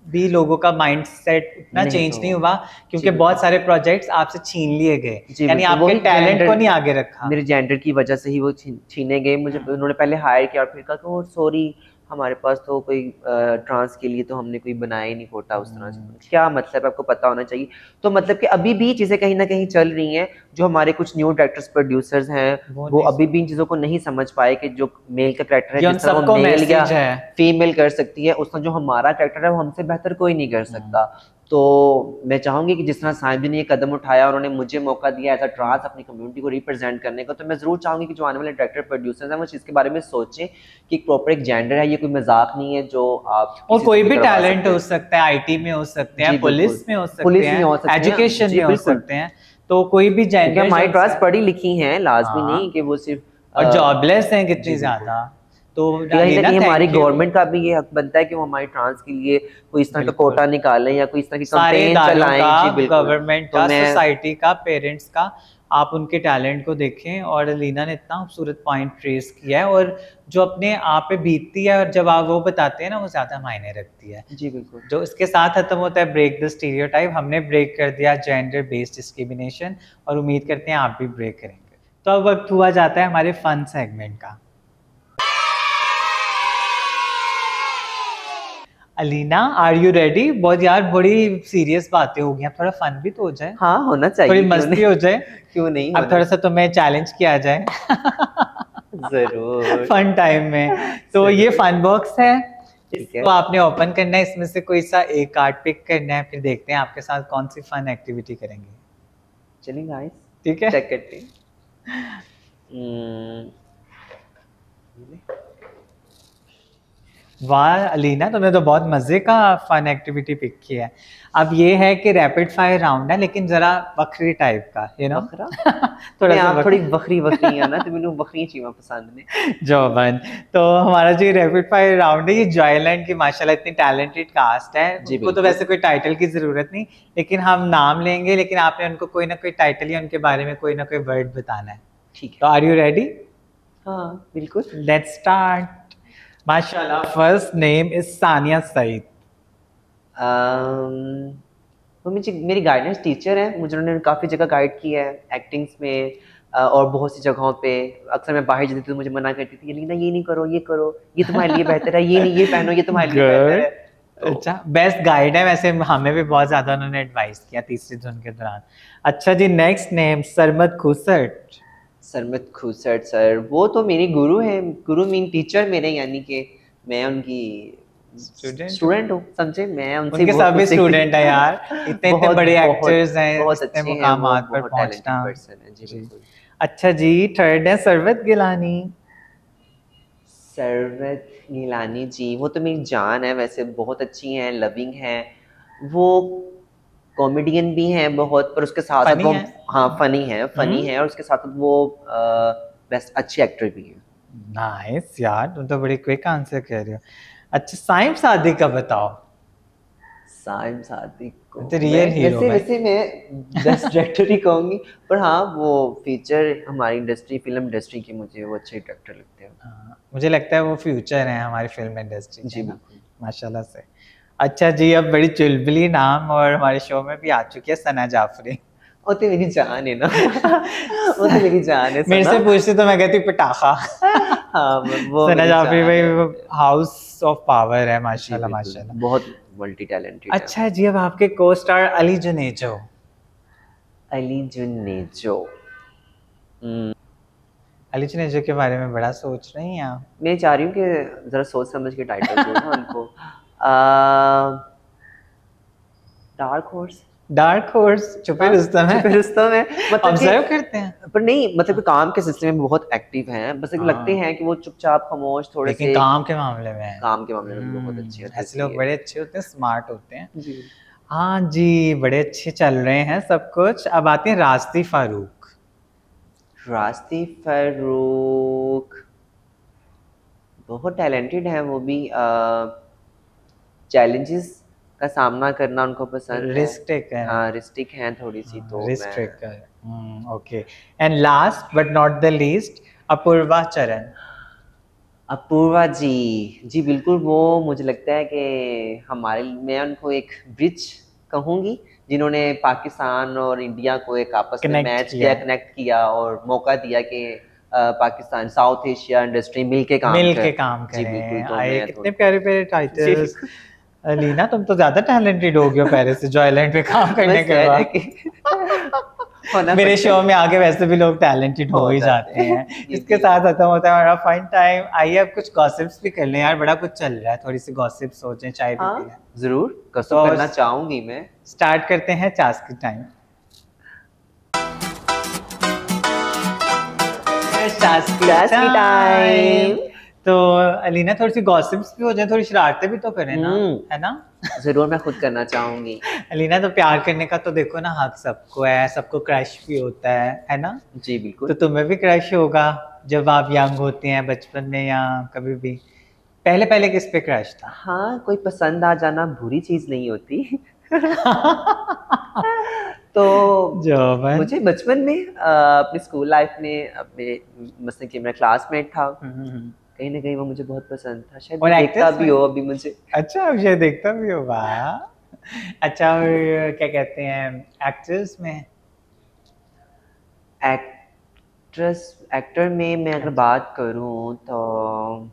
भी लोगों का माइंड सेट इतना चेंज नहीं हुआ, क्योंकि बहुत सारे प्रोजेक्ट्स आपसे छीन लिए गए, यानी आपके टैलेंट को नहीं आगे रखा। मेरे जेंडर की वजह से ही वो छीने गए मुझे। उन्होंने पहले हायर किया और फिर कहा कि सॉरी, हमारे पास तो कोई ट्रांस के लिए तो हमने कोई बनाया ही नहीं कोटा उस तरह से। क्या मतलब, आपको पता होना चाहिए। तो मतलब कि अभी भी चीज़ें कहीं ना कहीं चल रही हैं, जो हमारे कुछ न्यू डायरेक्टर्स प्रोड्यूसर्स हैं वो अभी भी इन चीज़ों को नहीं समझ पाए कि जो मेल का कैरेक्टर है, जिस तरह वो मेल या फीमेल कर सकती है, उस तरह जो हमारा कैरेक्टर है वो हमसे बेहतर कोई नहीं कर सकता। तो मैं चाहूंगी कि जिस तरह साहिब जी ने ये कदम उठाया, उन्होंने मुझे मौका दिया एज अ ट्रांस अपनी कम्युनिटी को रिप्रेजेंट करने का, तो मैं जरूर चाहूंगी कि जो आने वाले डायरेक्टर प्रोड्यूसर्स हैं वो चीज़ के बारे में सोचें कि एक प्रॉपर एक जेंडर है, ये कोई मजाक नहीं है जो आप, और कोई भी टैलेंट हो सकता है, आईटी में हो सकते हैं, पुलिस में हो सकते हैं, एजुकेशन में हो सकते हैं, तो कोई भी जेंडर। हमारी ट्रांस पढ़ी लिखी हैं, लाजमी नहीं कि वो सिर्फ, और जॉबलेस हैं कितनी ज्यादा। तो कहीं ना कहीं हमारी गवर्नमेंट का भी ये हक बनता है कि वो हमारी ट्रांस के लिए कोई इस तरह का कोटा निकालें या कोई इस तरह की कैंपेन चलाएं। गवर्नमेंट का, सोसाइटी का, पेरेंट्स का, आप उनके टैलेंट को देखें। और लीना ने इतना खूबसूरत पॉइंट ट्रेस किया है, और जो अपने आप पे बीतती है और जब आप वो बताते हैं ना, वो ज़्यादा मायने रखती है। जी बिल्कुल। जो इसके साथ खत्म होता है ब्रेक द स्टीरियोटाइप। हमने ब्रेक कर दिया जेंडर बेस्ड डिस्क्रिमिनेशन, और उम्मीद करते हैं आप भी ब्रेक करेंगे। तो अब वक्त हुआ जाता है हमारे फन सेगमेंट का। Alina, are you ready? बहुत यार बड़ी सीरियस बातें हो गई, अब थोड़ा फन भी तो हो जाए। हाँ होना चाहिए, थोड़ी मस्ती हो जाए, क्यों नहीं। अब थोड़ा सा तुम्हें चैलेंज किया जाए जरूर फन टाइम में। तो ये फन बॉक्स है, इसको आपने ओपन करना है, इसमें से कोई सा एक कार्ड पिक करना है, फिर देखते हैं आपके साथ कौन सी फन एक्टिविटी करेंगे। चलिए गाइस, ठीक है, चेक करते हैं। वाह अलीना, तुमने तो बहुत मजे का फन एक्टिविटी पिक किया है। अब ये है कि रैपिड फायर राउंड है, लेकिन जरा बकरी टाइप का, यू नो। बकरा थोड़ा सा आप थोड़ी बकरी बकरी है ना, तो मैंने बकरी चीज़ें पसंद ने जोबन। तो हमारा जो रैपिड फायर राउंड है, ये जॉयलैंड की माशाल्लाह इतनी टैलेंटेड कास्ट है, जी उनको तो बिल्कुल। वैसे कोई टाइटल की जरूरत नहीं, लेकिन हम नाम लेंगे, लेकिन आपने उनको कोई ना कोई टाइटल या उनके बारे में कोई ना कोई वर्ड बताना है। ठीक है। तो आर यू रेडी? हाँ बिल्कुल। Let's start. माशाल्लाह, first name is Sania Saeed. वो मुझे मेरी गाइडेंस टीचर है, मुझे उन्होंने काफ़ी जगह गाइड किया है एक्टिंग्स में, और बहुत सी जगहों पे। अक्सर मैं बाहर जाती थी तो मुझे मना करती थी, लीना ये नहीं करो, ये करो, ये तुम्हारे लिए बेहतर है, ये नहीं, ये पहनो, ये तुम्हारे लिए बेहतर है। गुड। अच्छा, बेस्ट गाइड है वैसे, हमें भी बहुत ज्यादा उन्होंने एडवाइस किया तीसरी धुन के दौरान। अच्छा जी, नेक्स्ट नेम सरमद खुसट। सरमत खुसट सर, वो तो मेरे गुरु हैं, गुरु मीन टीचर मेरे, यानी कि मैं उनकी स्टूडेंट हूँ, समझे। मैं उनसे उनके बहुत सभी कुछ सीखती स्टूडेंट है यार, इतने इतने बहुत बड़े बहुत एक्टर्स हैं, बहुत इतने अच्छे हैं वो, मुकामात पर बहुत पहुंचना। टैलेंटेड पर्सन है। जी जी। बिल्कुल। अच्छा जी, थर्ड है सरवत गिलानी। सरवत गिलानी जी, वो तो मेरी जान है वैसे, बहुत अच्छी हैं, लविंग हैं वो, कॉमेडियन भी हैं बहुत, पर उसके साथ साथ फनी वो, है। हाँ फनी है, फनी हम्म। है, और उसके साथ साथ वो बेस्ट अच्छी एक्टर भी है। नाइस यार, तुम तो बड़ी क्विक आंसर कह रहे हो। अच्छा, साइम सादिक का बताओ। साइम सादिक को तो मैं रियल हीरो वैसे भाई। वैसे मैं बेस्ट डायरेक्टर ही कहूँगी, पर हाँ वो फीचर हमारी इंडस्ट्री, फिल्म इंडस्ट्री की, मुझे वो अच्छे डायरेक्टर लगते हैं। हाँ, मुझे लगता है वो फ्यूचर है हमारी फिल्म इंडस्ट्री जी के ना, बिल्कुल। माशाल्लाह से। अच्छा जी, अब बड़ी चुलबुली नाम और हमारे शो में भी आ चुकी है, सना जाफरी। वो तो मेरी जान है ना वो तो मेरी जान है मेरे सना। से पूछते तो मैं कहती पटाखा। हाँ वो सना मेरी जाफरी जान भाई है। हाउस ऑफ पावर है, जी माशाल्लाह बिल्कुल, माशाल्लाह। बहुत मल्टी टैलेंटेड है। अच्छा जी, अब आपके को स्टार अली जुनेजो। अली जुन्नेजो। हम्म, अली जुनेजो के बारे में बड़ा सोच रही हैं आप? मैं चाह रही हूँ कि जरा सोच समझ के टाइटल दो ना उनको। Dark horse. डार्क हॉर्स, छुपे हाँ, रुस्तम है। छुपे रुस्तम है, मतलब कि ऑब्जर्व करते हैं। पर नहीं, मतलब कि काम के सिलसिले में बहुत एक्टिव हैं, बस एक लगते हाँ, हैं कि वो चुपचाप खामोश थोड़े लेकिन से, काम के मामले में है। काम के मामले में बहुत अच्छे हैं, तो ऐसे लोग इसलिए। बड़े अच्छे होते हैं, स्मार्ट होते हैं। जी। हाँ जी, बड़े अच्छे चल रहे हैं सब कुछ। अब आते हैं रास्ती फारूक। रास्ती फरूक बहुत टैलेंटेड है वो भी, चैलेंजेस का सामना करना उनको पसंद है। Risk taker. हाँ रिस्टिक हैं थोड़ी सी, तो रिस्क मैं taker. Okay. And last but not the least, Apoorva Charan. Apoorva जी, जी बिल्कुल, वो मुझे लगता है कि हमारे, मैं उनको एक ब्रिज कहूँगी, जिन्होंने पाकिस्तान और इंडिया को एक आपस में कनेक्ट मैच किया, किया, कनेक्ट किया, और मौका दिया कि पाकिस्तान साउथ एशिया इंडस्ट्री मिल के काम मिल के कर। काम जी बिल्कुल, करें तो आए, मैं कितने थोड़ा प्यारे प्यारे जी टाइटल्स। बिल्कुल। लीना, तुम तो ज्यादा टैलेंटेड हो गए हो पहले से, जॉयलैंड पे काम करने बस के यार है बाद। कि होना मेरे पड़ता शो है, में आके वैसे भी लोग टैलेंटेड हो हो ही जाते जाते हैं। हैं ये इसके भी। साथ खत्म होता है हमारा फन टाइम। आइए अब कुछ गॉसिप्स भी कर लें यार, बड़ा कुछ चल रहा है, थोड़ी सी गॉसिप्स सोचें, चाय भी पी लें। हाँ जरूर, कसम तो करना चाहूंगी मैं। स्टार्ट करते हैं task time. Task task time. Time. तो अलीना, थोड़ी सी गॉसिप्स भी हो जाए, थोड़ी शरारतें भी तो करें ना, है ना? जरूर, मैं खुद करना चाहूंगी। अलीना, तो प्यार करने का तो देखो ना हक सबको है, सबको क्रश भी होता है ना? जी तो बिल्कुल। तुम्हें भी क्रश होगा जब आप यंग होते हैं, बचपन में या कभी भी। पहले पहले किस पे क्रश था? हाँ, कोई पसंद आ जाना बुरी चीज नहीं होती। तो जोबन। मुझे बचपन में अपनी स्कूल लाइफ में अपने, मतलब कि मेरा क्लासमेट था, कहीं ना कहीं वो मुझे बहुत पसंद था, शायद वो और देखता एक्टर्स भी में? हो अभी मुझे। अच्छा, मुझे देखता भी हो, वाह। अच्छा, और क्या कहते हैं एक्ट्रेस में? एक्ट्रेस, एक्टर में मैं अगर बात करूं तो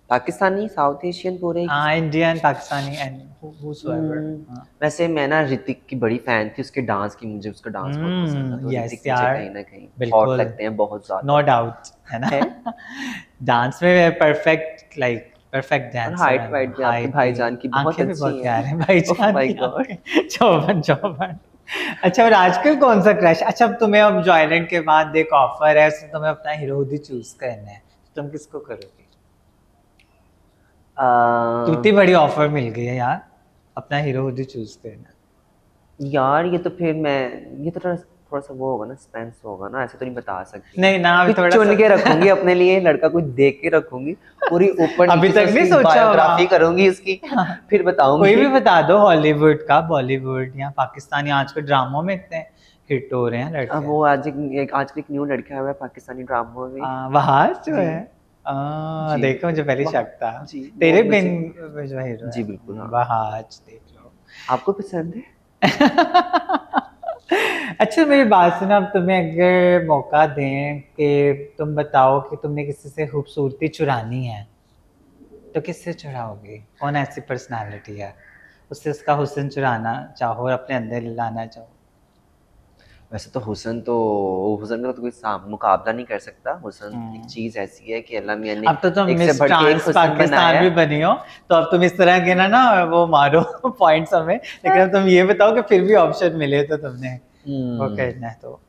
पाकिस्तानी, साउथ एशियन पूरे। हाँ, इंडियन, पाकिस्तानी एंड whosoever। हाँ। वैसे मैं ना ऋतिक की बड़ी फैन थी, उसके डांस की, मुझे उसका डांस बहुत पसंद था, तो यस ऋतिक मुझे यार, कहीं ना कहीं हॉट बिल्कुल, लगते हैं बहुत नो ज्यादा। डाउट, है ना? है। डांस में परफेक्ट, लाइक परफेक्ट और डांसर हाइट है वो, वाइट भी आपके हाइट भी, भाईजान की बहुत आंखें भी अच्छी बहुत है। प्यारे हैं ओह भाईजान माय की गॉड। आंखें। चौबन चौबन। अच्छा, और आजकल कौन सा क्रश? अच्छा, अब तुम्हें अब जॉयलैंड के बाद एक ऑफर है, उसमें तुम्हें अपना हीरो ही चूज करना है, तुम किसको करोगी? अ, इतनी बड़ी ऑफर मिल गई है यार, अपना हीरो खुद ही चूज करना। यार ये तो फिर मैं, ये तो थोड़ा थोड़ा सा वो होगा ना, सस्पेंस होगा ना, ऐसे तो नहीं बता सकती नहीं ना, अभी कुछ थोड़ा चुन के रखूंगी सा अपने लिए, लड़का कुछ देख के रखूंगी, पूरी ऊपर अभी नीचे से तक नहीं उसकी सोचा होगा। बायोग्राफी करूंगी उसकी, फिर कोई बताऊंगी। भी बता दो, हॉलीवुड का, बॉलीवुड या पाकिस्तानी, आजकल ड्रामों में इतने हिट हो रहे हैं अब लड़के। वो आजकल एक न्यू लड़का है पाकिस्तानी ड्रामा में। वहाज जो जी है, जी देखो मुझे पहले वहाँ, शक था। जी वो तेरे बिन मुझे, में जो हीरो है, जी बिल्कुल हाँ। वहाज, देख लो। आपको पसंद है? अच्छा मेरी बात सुनो, अब तुम्हें अगर मौका दें कि तुम बताओ कि तुमने किसी से खूबसूरती चुरानी है, तो किससे चुराओगे? कौन ऐसी पर्सनालिटी है उससे उसका हुस्न चुराना चाहो और अपने अंदर लाना चाहो? वैसे तो हुसन का तो कोई मुकाबला नहीं कर सकता। हुसन एक हम्म। चीज ऐसी है कि अल्लाह मियां ने अब तो तुम एक से मिस बढ़ के एक ट्रांस हुसन पाकिस्तान बनाया भी है। बनी हो, तो अब तुम इस तरह के ना वो मारो पॉइंट्स हमें, लेकिन अब तुम ये बताओ कि फिर भी ऑप्शन मिले तो तुमने वो हम्म, करना है तो।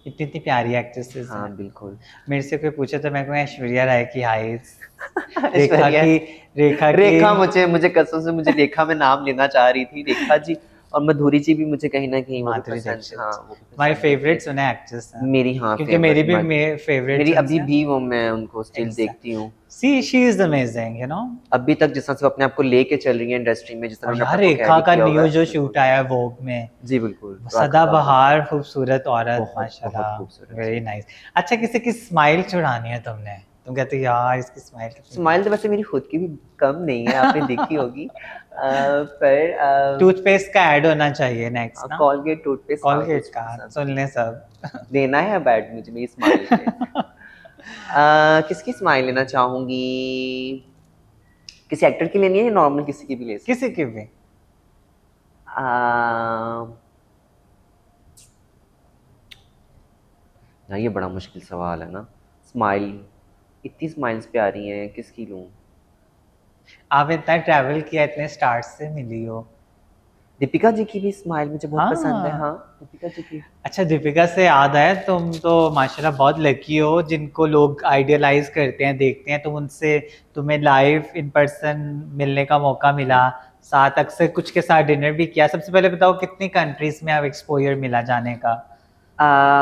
इतनी इतनी प्यारी एक्ट्रेसेस हाँ हैं। बिल्कुल। मेरे से कोई पूछे तो मैं कहूँ ऐश्वर्या राय की हाइट, रेखा ऐश्वर्या, की, रेखा की, रेखा, मुझे कसम से मुझे रेखा में नाम लेना चाह रही थी, रेखा जी। और मधुरी जी भी मुझे कहीं ना कहीं वो भी माधुरी पसंद, हाँ दीक्षित। वो भी तुम्हारी पसंद है कि फेवरेट सुने एक्ट्रेस हैं? मेरी, हाँ क्योंकि मेरी फेवरेट भी मत, मेरी फेवरेट्स अभी उनसे हैं। भी वो, मैं उनको स्टिल देखती एग्जैक्ट, हूँ she is amazing, you know. अभी तक, जिस तरह से वो अपने आप को लेके चल रही है इंडस्ट्री में, जिस तरह और उन्होंने अपने यार आप को रेखा कैरी का किया हुआ न्यू है, जो बिल्कुल। शूट आया वोग में, जी बिल्कुल, सदाबहार खूबसूरत औरत, बहुत बहुत माशाल्लाह, खूबसूरत वेरी जी। नाइस। अच्छा किसी की स्माइल चुरानी है तुमने, तुम कहते हो यार इसकी स्माइल कितनी स्माइल तो प्यारी। वैसे मेरी खुद की भी कम नहीं है, आपने देखी होगी। पर टूथपेस्ट का ऐड होना चाहिए नेक्स्ट ना, कॉलगेट टूथपेस्ट, हाँ कॉलगेट कुछ का, सब सुन ले सब। देना है बैड मुझे मेरी स्माइल पे। किसकी स्माइल लेना चाहूंगी? किसी एक्टर की लेनी है या नॉर्मल किसी की भी ले किसी सकती की हूँ? भी। आ, ना ये बड़ा मुश्किल सवाल है ना। स्माइल, इतनी स्माइल्स प्यारी हैं, किसकी लूं? आप इतना ट्रैवल किया, इतने स्टार्स से मिली हो। दीपिका जी की भी स्माइल मुझे बहुत पसंद है, हाँ हाँ। दीपिका जी की। अच्छा दीपिका से याद आया, तुम तो माशाल्लाह बहुत लकी हो, जिनको लोग आइडियलाइज करते हैं, देखते हैं, तुम उनसे, तुम्हें लाइव इन पर्सन मिलने का मौका मिला, जी। साथ अक्सर कुछ के साथ डिनर भी किया। सबसे पहले बताओ कितनी कंट्रीज में आप एक्सपोजर मिला जाने का?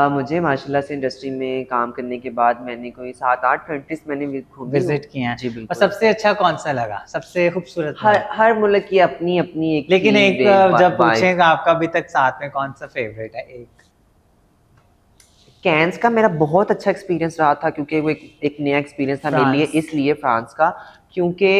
मुझे माशाल्लाह से इंडस्ट्री में काम करने के बाद मैंने कोई 7-8 कंट्रीज मैंने भी घूमी हूँ। विजिट किए हैं? जी और बिल्कुल। सबसे अच्छा कौन सा लगा, सबसे खूबसूरत हर मुल्क? हर मुल्क की अपनी अपनी एक लेकिन थी एक जब वाइब। पूछेगा आपका अभी तक साथ में कौन सा फेवरेट है, एक? कैंस का मेरा बहुत अच्छा एक्सपीरियंस रहा था, क्योंकि वो एक नया एक्सपीरियंस था मेरे लिए, फ्रांस। इसलिए फ्रांस का। क्योंकि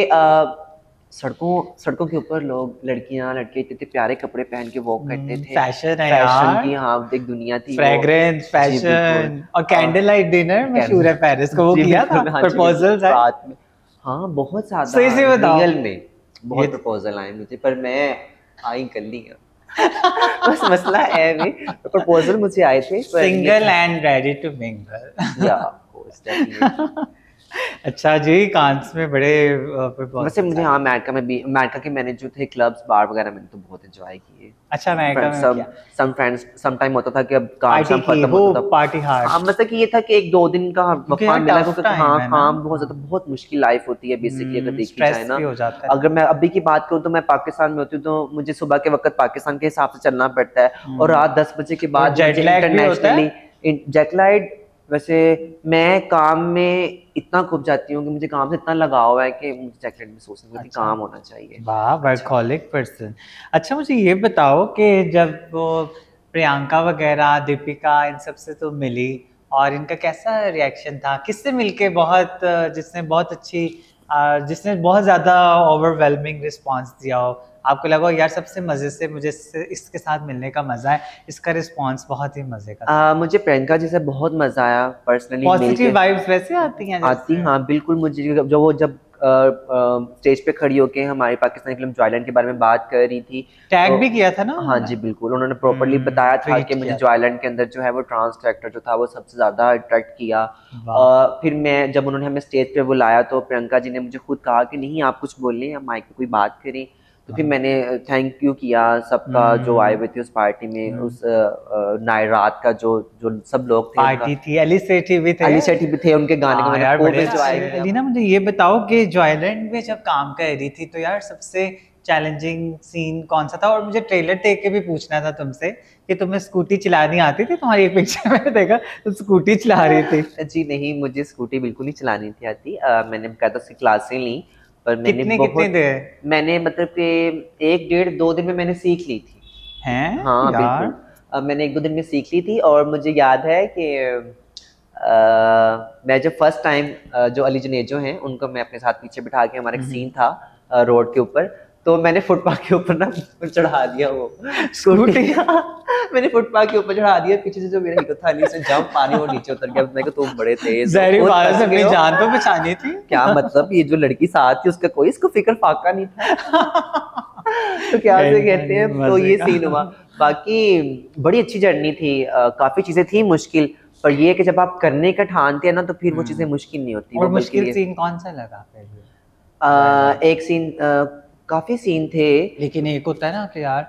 सड़कों सड़कों के ऊपर लोग, लड़कियां लड़के इतने इतने प्यारे कपड़े पहन के वॉक करते थे। फैशन है फैशन यार, की, हाँ एक दुनिया थी वो। फ्रेग्रेंस, जी बिल्कुल। फैशन और कैंडल लाइट डिनर मशहूर है पेरिस को, वो जी किया था? बिल्कुल, हाँ जी बिल्कुल, प्रपोजल्स आए? रात में। हाँ बहुत ज्यादा, सही से बताओ। रियल में ये बहुत प्रपोजल आए मुझे, पर मैं आई कर ली। बस मसला है भी, प्रपोजल मुझे आए थे, पर ये सिंगल था। And ready to mingle. या ऑफ कोर्स डेफिनेटली। अच्छा जी, कांस में बड़े वैसे प्रपोजल्स मुझे, आए। हाँ अमेरिका में भी, अमेरिका के मैंने जो थे क्लब्स बार वगैरह मैंने तो बहुत एंजॉय किए। अच्छा अमेरिका में सब क्या सम फ्रेंड्स, सम टाइम होता था कि अब काम पार्टी शाम की खत्म हो, होता था। Party hard? हाँ मतलब कि ये था कि 1-2 दिन का क्योंकि वफा यार मिला, टफ क्योंकि टाइम हाँ है ना। काम बहुत हाँ। ज्यादा, बहुत मुश्किल लाइफ होती है बेसिकली अगर देखी जाए स्ट्रेस ना। भी हो जाता है अगर ना। मैं अभी की बात करूँ तो मैं पाकिस्तान में होती हूँ, तो मुझे सुबह के वक्त पाकिस्तान के हिसाब से चलना पड़ता है, और रात 10 बजे के और बाद भी जेट मुझे लैग भी होता इंटरनेशनली है। जेट। वैसे मैं काम में इतना खुब जाती हूँ कि मुझे काम से इतना लगाव है कि मुझे जैकलेट में सोचने में कि अच्छा, काम होना चाहिए। वाह अच्छा। Workaholic person. अच्छा मुझे ये बताओ कि जब वो प्रियंका वगैरह, दीपिका, इन सब से तो मिली, और इनका कैसा रिएक्शन था? किससे मिलके बहुत जिसने बहुत अच्छी जिसने बहुत ज़्यादा ओवरवेलमिंग रिस्पांस दिया हो, आपको लगा हो यार सबसे मज़े से मुझे इसके साथ मिलने का मज़ा है, इसका रिस्पांस बहुत ही मज़े का था? मुझे प्रियंका जी से बहुत मजा आया पर्सनली पॉजिटिव मिलके। वाइब्स वैसे आती हैं आती, जैसे? हाँ बिल्कुल, मुझे जब स्टेज पे खड़ी होके हमारी पाकिस्तानी फिल्म जॉयलैंड के बारे में बात कर रही थी, तो टैग भी किया था ना हाँ उन्होंने? जी बिल्कुल, उन्होंने प्रॉपर्ली बताया था ट्वीट कि मुझे किया था। जॉयलैंड के अंदर जो है वो ट्रांस कैरेक्टर जो था वो सबसे ज़्यादा अट्रैक्ट किया। वाह। फिर मैं, जब उन्होंने हमें स्टेज पे बुलाया तो प्रियंका जी ने मुझे खुद कहा कि नहीं आप कुछ बोलें, हम माइक पे कोई बात करें। तो फिर मैंने थैंक यू किया सबका जो आए हुए थे उस पार्टी में, उस रात का जो जो सब लोग थे, पार्टी थी, अली सेठी भी थे, अली सेठी भी थे, उनके गाने को मैंने खूब एंजॉय किया। अलीना मुझे ये बताओ कि जॉयलैंड में जब काम कर रही थी तो यार सबसे चैलेंजिंग सीन कौन सा था? और मुझे ट्रेलर देख के भी पूछना था तुमसे कि तुम्हें स्कूटी चलानी आती थी? तुम्हारी एक पिक्चर मैंने देखा तुम स्कूटी चला रही थी। जी नहीं, मुझे स्कूटी बिल्कुल नहीं चलानी थी आती। मैंने बकायदा उसकी क्लासें ली, पर कितने देर? मैंने मतलब कि 1 डेढ़ 2 दिन में मैंने सीख ली थी। हैं हाँ यार? बिल्कुल, मैंने 1-2 दिन में सीख ली थी। और मुझे याद है कि मैं जब फर्स्ट टाइम जो अली जनेजो हैं उनको मैं अपने साथ पीछे बिठा के, हमारा एक सीन था रोड के ऊपर, तो मैंने फुटपाथ के ऊपर ना चढ़ा दिया वो स्कूटी। मैंने फुटपाथ के ऊपर चढ़ा दिया, पीछे से जो मेरा हीरो था से जंप पानी वो नीचे उतर गया। मैं तुम बड़े तेज हो, अपनी जान तो बचानी थी। क्या मतलब, ये जो लड़की साथ थी उसका कोई इसको फिक्र फाका नहीं था। तो क्या से कहते हैं, तो ये सीन हुआ। बाकी बड़ी अच्छी जर्नी थी, काफी चीजें थी मुश्किल, पर ये कि जब आप करने का ठानते हैं ना तो फिर वो चीजें मुश्किल नहीं होती। और मुश्किल सीन कौन सा लगा फिर? एक सीन, काफी सीन थे, लेकिन एक होता है ना कि यार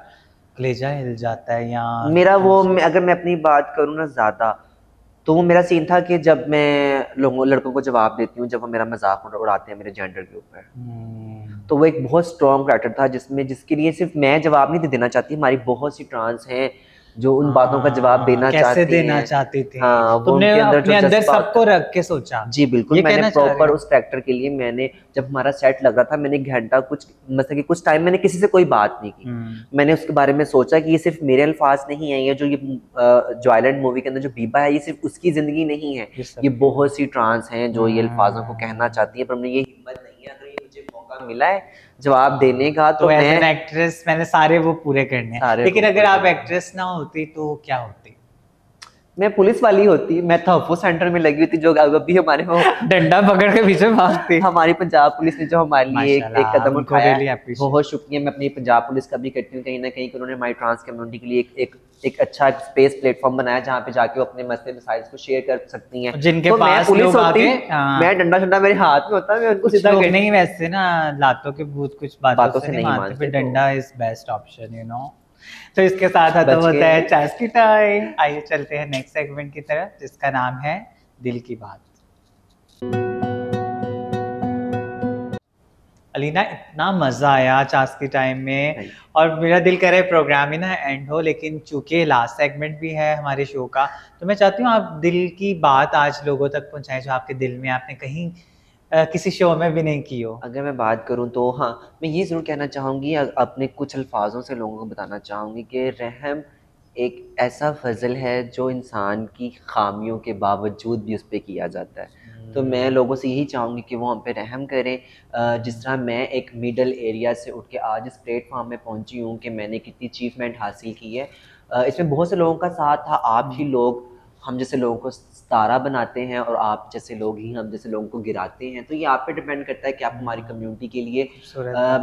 कलेजा हिल जाता है या मेरा वो अगर मैं अपनी बात करूँ ना ज्यादा, तो वो मेरा सीन था कि जब मैं लड़कों को जवाब देती हूँ, जब वो मेरा मजाक उड़ाते हैं मेरे जेंडर के ऊपर, तो वो एक बहुत स्ट्रॉन्ग कैरेक्टर था जिसमें, जिसके लिए सिर्फ मैं जवाब नहीं देना चाहती, हमारी बहुत सी ट्रांस हैं जो उन बातों का जवाब देना कैसे चाहती देना हैं। चाहती थी? हाँ, वो तुमने उनके अंदर अपने जो अंदर जज्बा सबको रख के सोचा? जी बिल्कुल, ये मैंने कहना चाह रहे प्रॉपर हो? उस कैरेक्टर के लिए मैंने, जब हमारा सेट लग रहा था, मैंने घंटा कुछ मतलब कि कुछ टाइम मैंने किसी से कोई बात नहीं की। मैंने उसके बारे में सोचा कि ये सिर्फ मेरे अल्फाज नहीं है, ये जो ये जॉयलैंड मूवी के अंदर जो बीबा है, ये सिर्फ उसकी जिंदगी नहीं है, ये बहुत सी ट्रांस हैं जो ये अल्फाजों को कहना चाहती है, पर मुझे ये हिम्मत नहीं है। अगर ये मुझे मौका मिला है जवाब देने का, तो एज एन एक्ट्रेस मैंने सारे वो पूरे करने हैं। लेकिन अगर आप एक्ट्रेस ना होती तो क्या होती? मैं पुलिस वाली होती, मैं तहफ़्फ़ुज़ सेंटर में लगी हुई थी, जो अभी हमारे वो डंडा पकड़ के पीछे भागती। हमारी पंजाब पुलिस ने जो हमारे लिए एक कदम उठाया, बहुत शुक्रिया मैं अपनी पंजाब पुलिस का भी करती हूँ। कहीं ना कहीं उन्होंने हमारी ट्रांस कम्युनिटी के लिए एक अच्छा स्पेस प्लेटफॉर्म बनाया जहाँ पे जाके वो अपने मसले मसाइल को शेयर कर सकती हैं। जिनके तो पास मैं पुलिस होती, मैं डंडा मेरे हाथ में होता, मैं उनको सीधा नहीं, वैसे ना लातों के भूत कुछ बातों से नहीं मानते, फिर डंडा is best option, you know. तो इसके साथ खत्म होता है चास्की टाइम। आइए चलते हैं नेक्स्ट सेगमेंट की तरफ, जिसका नाम है दिल की बात। अलीना, इतना मजा आया चास्की टाइम में, और मेरा दिल करे प्रोग्राम ही ना एंड हो, लेकिन चूंकि लास्ट सेगमेंट भी है हमारे शो का, तो मैं चाहती हूँ आप दिल की बात आज लोगों तक पहुंचाएं जो आपके दिल में आपने कहीं किसी शो में भी नहीं की हो। अगर मैं बात करूं तो हाँ, मैं ये ज़रूर कहना चाहूँगी, अपने कुछ अल्फाजों से लोगों को बताना चाहूँगी कि रहम एक ऐसा फजल है जो इंसान की खामियों के बावजूद भी उस पर किया जाता है। तो मैं लोगों से यही चाहूँगी कि वो हम पे रहम करें। जिस तरह मैं एक मिडल एरिया से उठ के आज इस प्लेटफॉर्म में पहुँची हूँ कि मैंने कितनी अचीवमेंट हासिल की है, इसमें बहुत से लोगों का साथ था। आप ही लोग हम जैसे लोगों को सितारा बनाते हैं, और आप जैसे लोग ही हम जैसे लोगों को गिराते हैं। तो ये आप पे डिपेंड करता है कि आप हमारी कम्युनिटी के लिए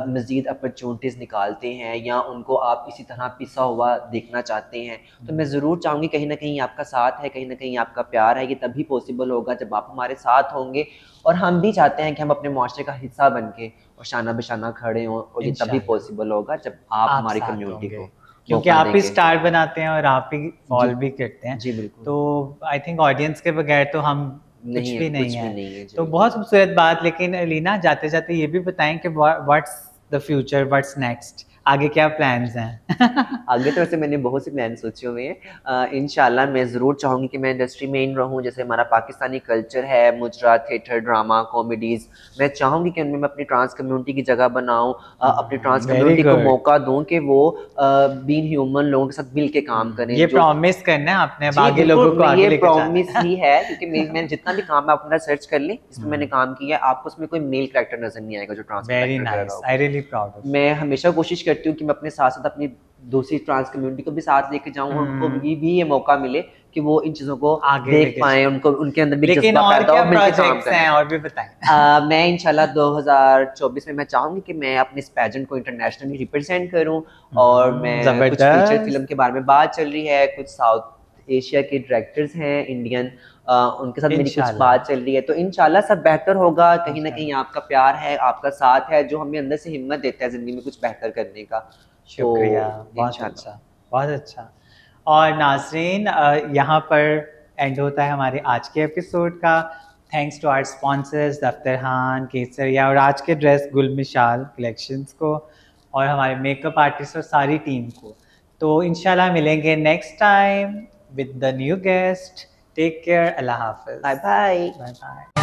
मज़ीद अपॉर्चुनिटीज़ निकालते हैं या उनको आप इसी तरह पिसा हुआ देखना चाहते हैं। तो मैं ज़रूर चाहूँगी कहीं ना कहीं आपका साथ है, कहीं ना कहीं आपका प्यार है। ये तभी पॉसिबल होगा जब आप हमारे साथ होंगे, और हम भी चाहते हैं कि हम अपने मुआशरे का हिस्सा बन के और शाना बेशाना खड़े हों, और ये तभी पॉसिबल होगा जब आप हमारी कम्युनिटी को, क्योंकि आप ही स्टार बनाते हैं और आप ही फॉल भी करते हैं। जी बिल्कुल। तो आई थिंक ऑडियंस के बगैर तो हम कुछ भी नहीं है। तो बहुत खूबसूरत बात। लेकिन अलीना, जाते जाते ये भी बताएं कि what's the future, what's next, आगे क्या प्लान्स हैं? आगे तो वैसे मैंने बहुत से प्लान सोचे हुए हैं। इंशाल्लाह मैं ज़रूर चाहूँगी कि मैं इंडस्ट्री में इन रहूँ। जैसे हमारा पाकिस्तानी कल्चर है, मुजरा, थिएटर, ड्रामा, कॉमेडीज़, मैं चाहूँगी कि उनमें मैं अपनी ट्रांस कम्युनिटी की जगह बनाऊँ, अपनी ट्रांस कम्युनिटी को मौका दूँ कि वो बीइंग ह्यूमन लोगों के साथ मिल के काम करें। ये प्रॉमिस करना है आपने आगे लोगों को आगे लेके जाना है। ये प्रॉमिस ही है, क्योंकि मैंने जितना भी काम आप अपना सर्च कर लें जिसमें मैंने काम किया, आपको उसमें कोई मेल कैरेक्टर नजर नहीं आएगा जो ट्रांस very nice, I really proud of. मैं हमेशा कोशिश करती हूँ कि मैं अपने साथ साथ अपनी दूसरी ट्रांस कम्युनिटी को भी साथ लेके जाऊँ, उनको भी ये मौका मिले कि वो इन चीजों को देख पाएं, उनको उनके अंदर भी जज्बा पैदा हो, मिलके काम करें। और भी बताएं। मैं इंशाल्लाह 2024 में मैं चाहूंगी कि मैं अपने इस पैजेंट को इंटरनेशनली रिप्रेजेंट करूं, और मैं कुछ फीचर फिल्म के बारे में बात चल रही है, कुछ साउथ एशिया के डायरेक्टर्स हैं इंडियन, उनके साथ मेरी कुछ इंशाल्लाह। बात चल रही है, तो इंशाल्लाह सब बेहतर होगा। कहीं ना कहीं आपका प्यार है, आपका साथ है, जो हमें अंदर से हिम्मत देता है ज़िंदगी में कुछ बेहतर करने का। तो शुक्रिया, बहुत इंशाल्लाह। अच्छा, बहुत अच्छा। और नाज़रीन, यहाँ पर एंड होता है हमारे आज के एपिसोड का। थैंक्स टू आवर स्पॉन्सर्स दफ्तर खान, केसरिया और आज के ड्रेस गुल मिशाल कलेक्शंस को, और हमारे मेकअप आर्टिस्ट और सारी टीम को। तो इंशाल्लाह मिलेंगे next time with the new guest. Take care, अल्लाह हाफ़िज़। Bye bye. Bye bye.